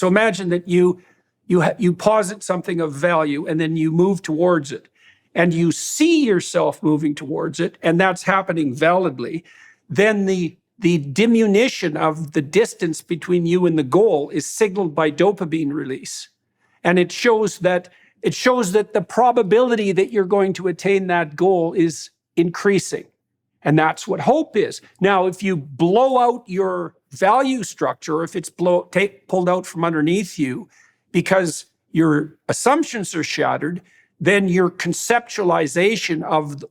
So imagine that you posit something of value and then you move towards it and you see yourself moving towards it, and that's happening validly. Then the diminution of the distance between you and the goal is signaled by dopamine release. And it shows that the probability that you're going to attain that goal is increasing. And that's what hope is. Now, if you blow out your value structure, if it's pulled out from underneath you because your assumptions are shattered, then your conceptualization of,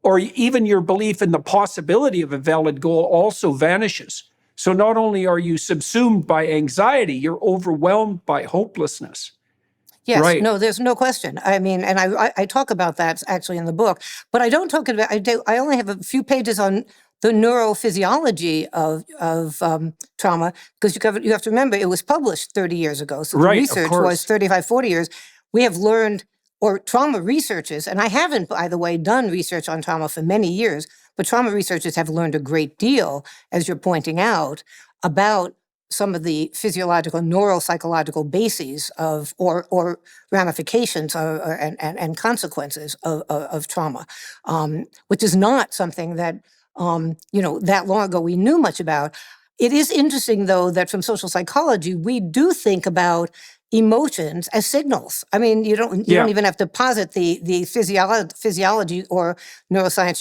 or even your belief in the possibility of a valid goal also vanishes. So not only are you subsumed by anxiety, you're overwhelmed by hopelessness. Yes, Right. no, there's no question. I mean, and I talk about that actually in the book, but I don't talk about, I only have a few pages on the neurophysiology of trauma, because you have to remember it was published 30 years ago. So the Right, of research course. was 35, 40 years. We have learned, or trauma researchers, and I haven't, by the way, done research on trauma for many years, but trauma researchers have learned a great deal, as you're pointing out, about some of the physiological, neuropsychological bases of, or ramifications and consequences of trauma, which is not something that, that long ago we knew much about. It is interesting, though, that from social psychology, we do think about emotions as signals. I mean, you don't even have to posit the physiology or neuroscience